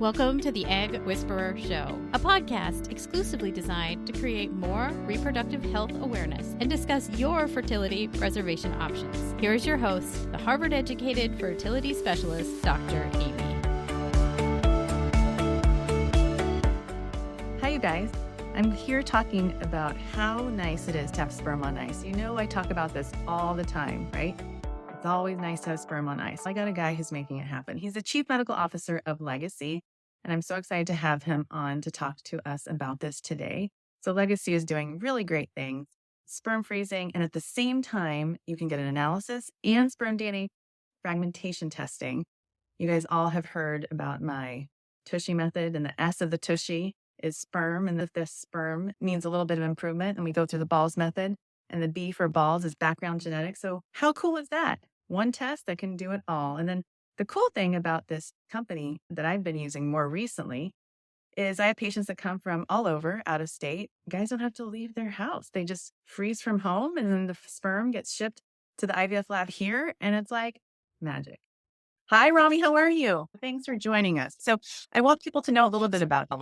Welcome to the Egg Whisperer Show, a podcast exclusively designed to create more reproductive health awareness and discuss your fertility preservation options. Here is your host, the Harvard-educated fertility specialist, Dr. Amy. Hi, you guys. I'm here talking about how nice it is to have sperm on ice. You know, I talk about this all the time, right? It's always nice to have sperm on ice. I got a guy who's making it happen. He's the Chief Medical Officer of Legacy, and I'm so excited to have him on to talk to us about this today. So Legacy is doing really great things, sperm freezing, and at the same time, you can get an analysis and sperm DNA fragmentation testing. You guys all have heard about my Tushy method, and the S of the Tushy is sperm, and if this sperm needs a little bit of improvement, and we go through the balls method, and the B for balls is background genetics. So how cool is that? One test that can do it all. And then the cool thing about this company that I've been using more recently is I have patients that come from all over, out of state. Guys don't have to leave their house. They just freeze from home, and then the sperm gets shipped to the IVF lab here, and it's like magic. Hi, Ramy. How are you? Thanks for joining us. So I want people to know a little bit about a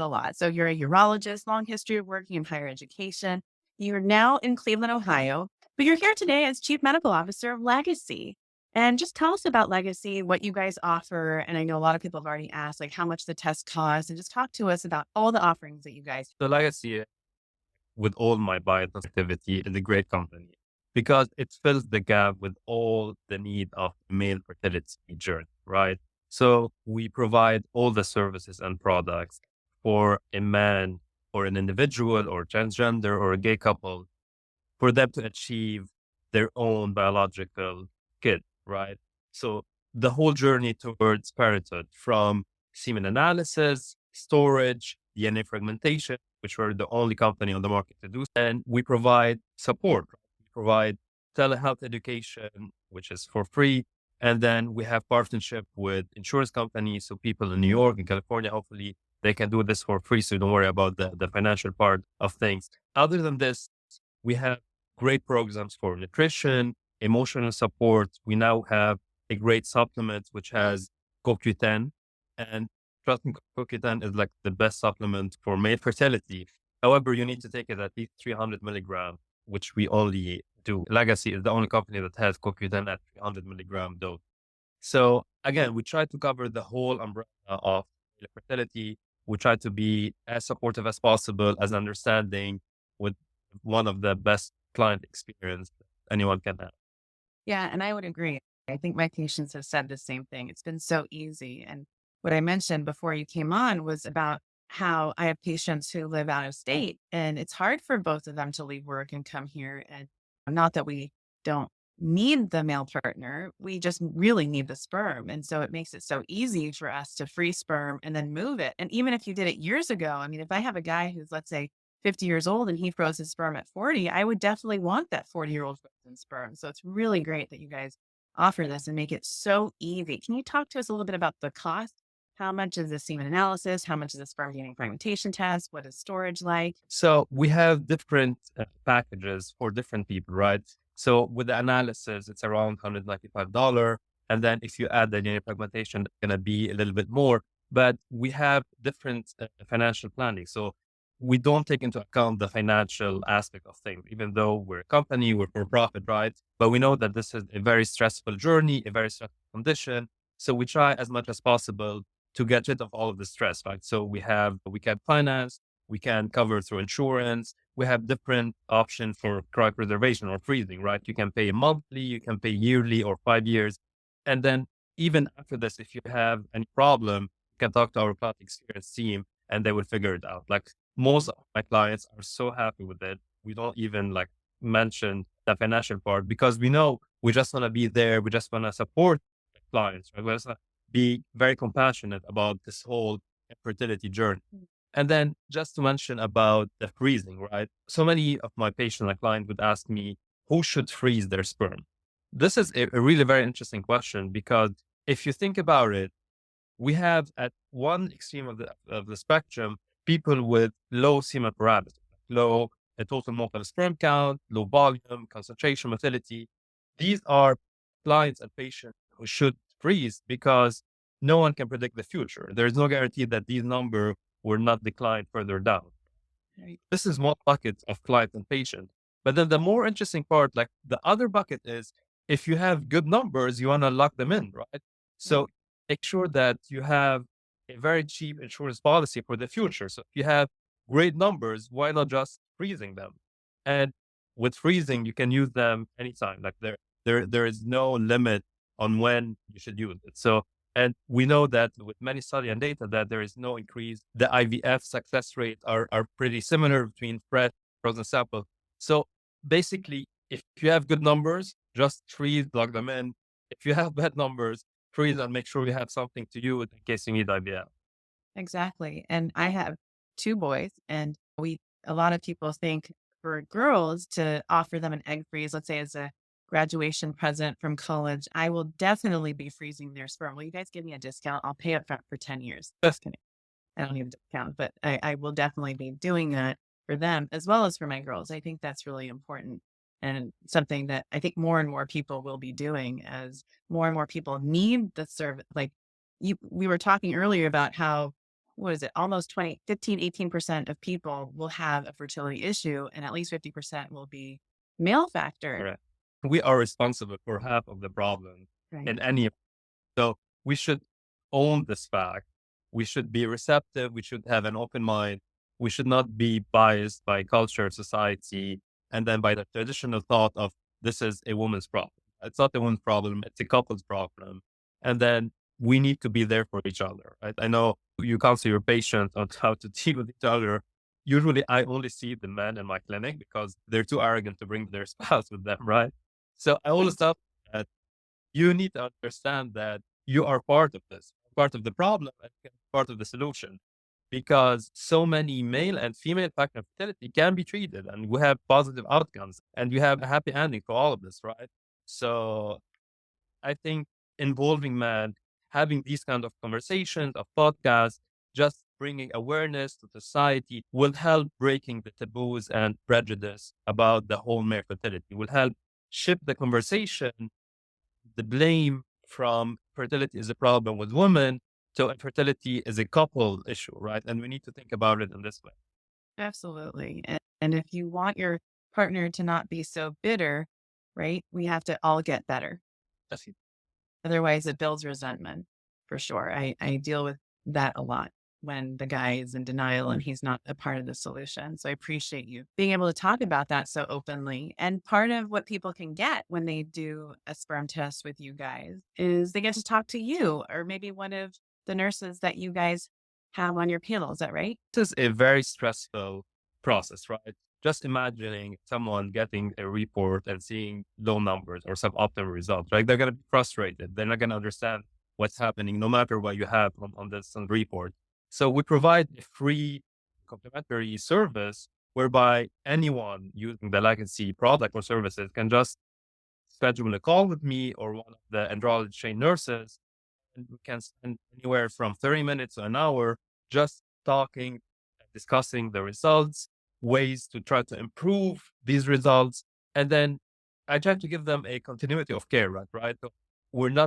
lot. So you're a urologist, long history of working in higher education. You're now in Cleveland, Ohio, but you're here today as Chief Medical Officer of Legacy. And just tell us about Legacy, what you guys offer. And I know a lot of people have already asked, like, how much the test costs, and just talk to us about all the offerings that you guys. So Legacy, with all my bias activity, is a great company because it fills the gap with all the need of male fertility journey, right? So we provide all the services and products for a man or an individual or transgender or a gay couple for them to achieve their own biological kid, right? So the whole journey towards parenthood, from semen analysis, storage, DNA fragmentation, which we're the only company on the market to do. And we provide support. We provide telehealth education, which is for free. And then we have partnership with insurance companies. So people in New York and California, hopefully they can do this for free. So don't worry about the financial part of things. Other than this, we have great programs for nutrition, emotional support. We now have a great supplement, which has CoQ10, and trust me, CoQ10 is like the best supplement for male fertility. However, you need to take it at least 300 milligrams, which we only do. Legacy is the only company that has CoQ10 at 300 milligram dose. So again, we try to cover the whole umbrella of male fertility. We try to be as supportive as possible, as understanding, with one of the best client experience anyone can have. Yeah, and I would agree. I think my patients have said the same thing. It's been so easy. And what I mentioned before you came on was about how I have patients who live out of state, and it's hard for both of them to leave work and come here. And not that we don't need the male partner, we just really need the sperm. And so it makes it so easy for us to freeze sperm and then move it. And even if you did it years ago, I mean, if I have a guy who's, let's say, 50 years old and he froze his sperm at 40, I would definitely want that 40-year-old frozen sperm. So it's really great that you guys offer this and make it so easy. Can you talk to us a little bit about the cost? How much is the semen analysis? How much is the sperm DNA fragmentation test? What is storage like? So we have different packages for different people, right? So with the analysis, it's around $195. And then if you add the DNA fragmentation, it's going to be a little bit more. But we have different financial planning. So we don't take into account the financial aspect of things, even though we're a company, we're for profit, right? But we know that this is a very stressful journey, a very stressful condition. So we try as much as possible to get rid of all of the stress, right? So we can finance, we can cover through insurance. We have different options for cryopreservation or freezing, right? You can pay monthly, you can pay yearly or 5 years. And then even after this, if you have any problem, you can talk to our client experience team and they will figure it out. Like, most of my clients are so happy with it. We don't even mention the financial part because we know we just want to be there. We just want to support the clients, right? We just want to be very compassionate about this whole fertility journey. And then just to mention about the freezing, right? So many of my patients, my clients would ask me, who should freeze their sperm? This is a really very interesting question because if you think about it, we have at one extreme of the spectrum, people with low semen parameters, low total mortal sperm count, low volume, concentration, motility. These are clients and patients who should freeze because no one can predict the future. There's no guarantee that these numbers will not decline further down. Right. This is one bucket of client and patient. But then the more interesting part, like the other bucket is if you have good numbers, you want to lock them in, right? So make sure that you have a very cheap insurance policy for the future. So if you have great numbers, why not just freezing them? And with freezing, you can use them anytime. Like there is no limit on when you should use it. So, and we know that with many study and data that there is no increase. The IVF success rate are pretty similar between fresh frozen sample. So basically, if you have good numbers, just freeze, plug them in. If you have bad numbers, freeze and make sure you have something to use in case you need IVF. Exactly. And I have 2 boys, and a lot of people think for girls to offer them an egg freeze, let's say as a graduation present from college, I will definitely be freezing their sperm. Will you guys give me a discount? I'll pay up front for 10 years. Just kidding. I don't need a discount, but I will definitely be doing that for them as well as for my girls. I think that's really important and something that I think more and more people will be doing as more and more people need the service. Like we were talking earlier about how, what is it? Almost 20, 15, 18% of people will have a fertility issue and at least 50% will be male factor. Correct. We are responsible for half of the problem Right. in any. So we should own this fact. We should be receptive. We should have an open mind. We should not be biased by culture, society, and then by the traditional thought of this is a woman's problem. It's not a woman's problem. It's a couple's problem. And then we need to be there for each other. Right? I know you counsel your patients on how to deal with each other. Usually I only see the men in my clinic because they're too arrogant to bring their spouse with them. Right. So I always tell that you need to understand that you are part of this, part of the problem, and part of the solution. Because so many male and female factor fertility can be treated, and we have positive outcomes, and you have a happy ending to all of this, right? So I think involving men, having these kind of conversations, of podcasts, just bringing awareness to society will help breaking the taboos and prejudice about the whole male fertility, will help shift the conversation, the blame from fertility is a problem with women to infertility is a couple issue, right? And we need to think about it in this way. Absolutely. And if you want your partner to not be so bitter, right, we have to all get better. That's it. Otherwise, it builds resentment for sure. I deal with that a lot when the guy is in denial and he's not a part of the solution. So I appreciate you being able to talk about that so openly. And part of what people can get when they do a sperm test with you guys is they get to talk to you or maybe one of the nurses that you guys have on your panel. Is that right? This is a very stressful process, right? Just imagining someone getting a report and seeing low numbers or suboptimal results, right? They're going to be frustrated. They're not going to understand what's happening, no matter what you have on this report. So we provide a free complimentary service whereby anyone using the Legacy product or services can just schedule a call with me or one of the andrology trained nurses. And we can spend anywhere from 30 minutes to an hour just talking and discussing the results, ways to try to improve these results. And then I try to give them a continuity of care, right? So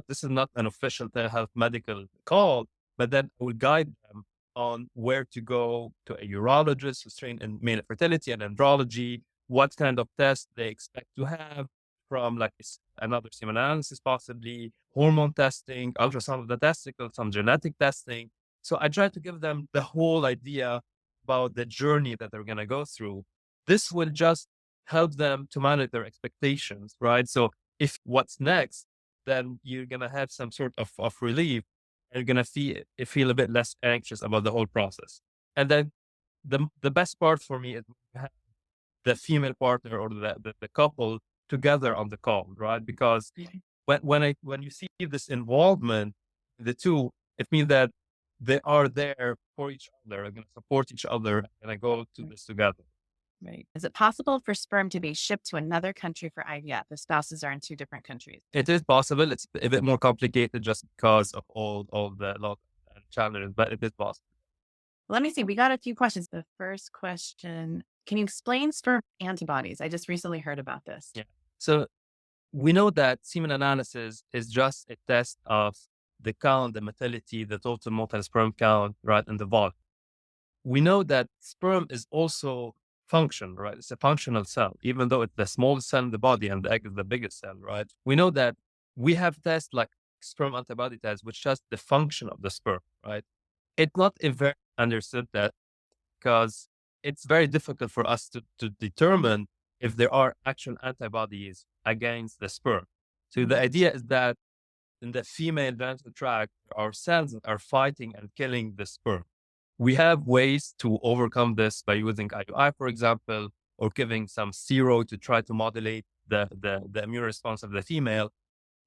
this is not an official telehealth medical call, but then I will guide them on where to go to a urologist who's trained in male fertility and andrology, what kind of tests they expect to have from like another semen analysis, possibly hormone testing, ultrasound of the testicles, some genetic testing. So I try to give them the whole idea about the journey that they're going to go through. This will just help them to manage their expectations, right? So if what's next, then you're going to have some sort of relief and you're going to feel a bit less anxious about the whole process. And then the best part for me is the female partner or the couple together on the call, right? Because when you see this involvement, the two, it means that they are there for each other, are going to support each other, and I go to this together. Right. Is it possible for sperm to be shipped to another country for IVF if spouses are in 2 different countries? It is possible. It's a bit more complicated just because of all the lot and challenges, but it is possible. Let me see. We got a few questions. The first question, can you explain sperm antibodies? I just recently heard about this. Yeah. So we know that semen analysis is just a test of the count, the motility, the total mortal sperm count, right, and the volume. We know that sperm is also function, right? It's a functional cell, even though it's the smallest cell in the body and the egg is the biggest cell, right? We know that we have tests like sperm antibody tests, which test the function of the sperm, right? It's not a very understood that because it's very difficult for us to determine if there are actual antibodies against the sperm. So the idea is that in the female genital tract, our cells are fighting and killing the sperm. We have ways to overcome this by using IUI, for example, or giving some steroid to try to modulate the immune response of the female.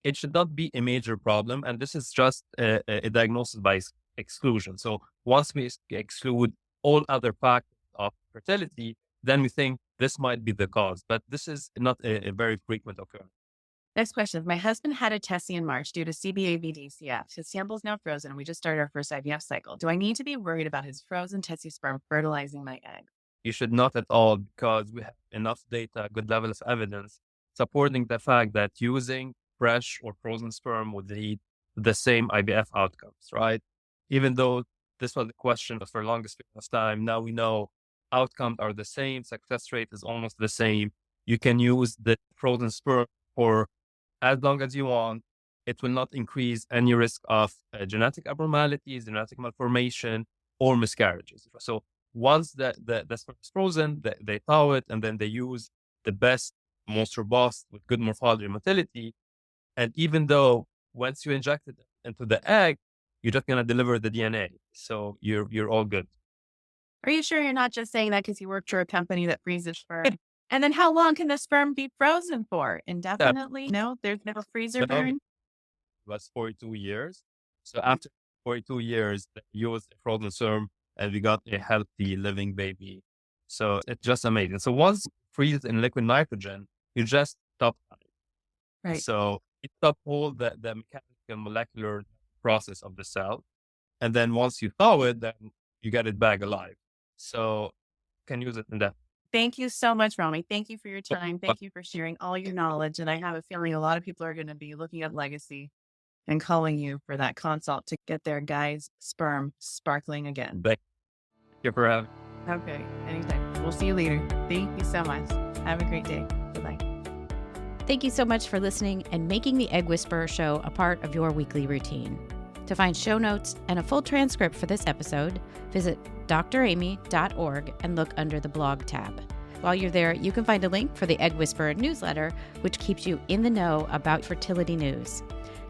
It should not be a major problem. And this is just a diagnosis by exclusion. So once we exclude all other factors of fertility, then we think this might be the cause. But this is not a very frequent occurrence. Next question. My husband had a testing in March due to CBAVD-CF. His sample is now frozen and we just started our first IVF cycle. Do I need to be worried about his frozen testing sperm fertilizing my egg? You should not at all, because we have enough data, good level of evidence supporting the fact that using fresh or frozen sperm would lead to the same IVF outcomes, right? Even though this was the question for the longest period of time, now we know outcomes are the same, success rate is almost the same. You can use the frozen sperm for as long as you want. It will not increase any risk of genetic abnormalities, genetic malformation, or miscarriages. So once the sperm is frozen, they thaw it, and then they use the best, most robust, with good morphology and motility. And even though once you inject it into the egg, you're just going to deliver the DNA. So you're all good. Are you sure you're not just saying that because you work for a company that freezes sperm? And then how long can the sperm be frozen for? Indefinitely? No, there's no freezer burn? Was 42 years. So after 42 years, they used a frozen sperm and we got a healthy living baby. So it's just amazing. So once you freeze in liquid nitrogen, you just stop time. Right. So it stop all the mechanical molecular process of the cell. And then once you thaw it, then you get it back alive. So you can use it in that. Thank you so much, Ramy. Thank you for your time. Thank you for sharing all your knowledge. And I have a feeling a lot of people are going to be looking at Legacy and calling you for that consult to get their guy's sperm sparkling again. Thank you for having. Okay, anytime. We'll see you later. Thank you so much. Have a great day. Bye-bye. Thank you so much for listening and making the Egg Whisperer Show a part of your weekly routine. To find show notes and a full transcript for this episode, visit dramy.org and look under the blog tab. While you're there, you can find a link for the Egg Whisperer newsletter, which keeps you in the know about fertility news.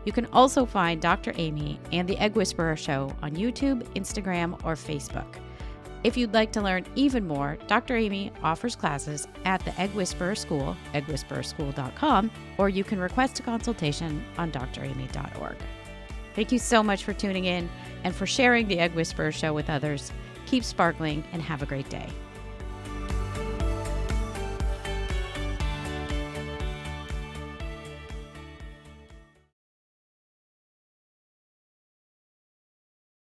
You can also find Dr. Amy and the Egg Whisperer Show on YouTube, Instagram, or Facebook. If you'd like to learn even more, Dr. Amy offers classes at the Egg Whisperer School, eggwhispererschool.com, or you can request a consultation on dramy.org. Thank you so much for tuning in and for sharing the Egg Whisperer Show with others. Keep sparkling and have a great day.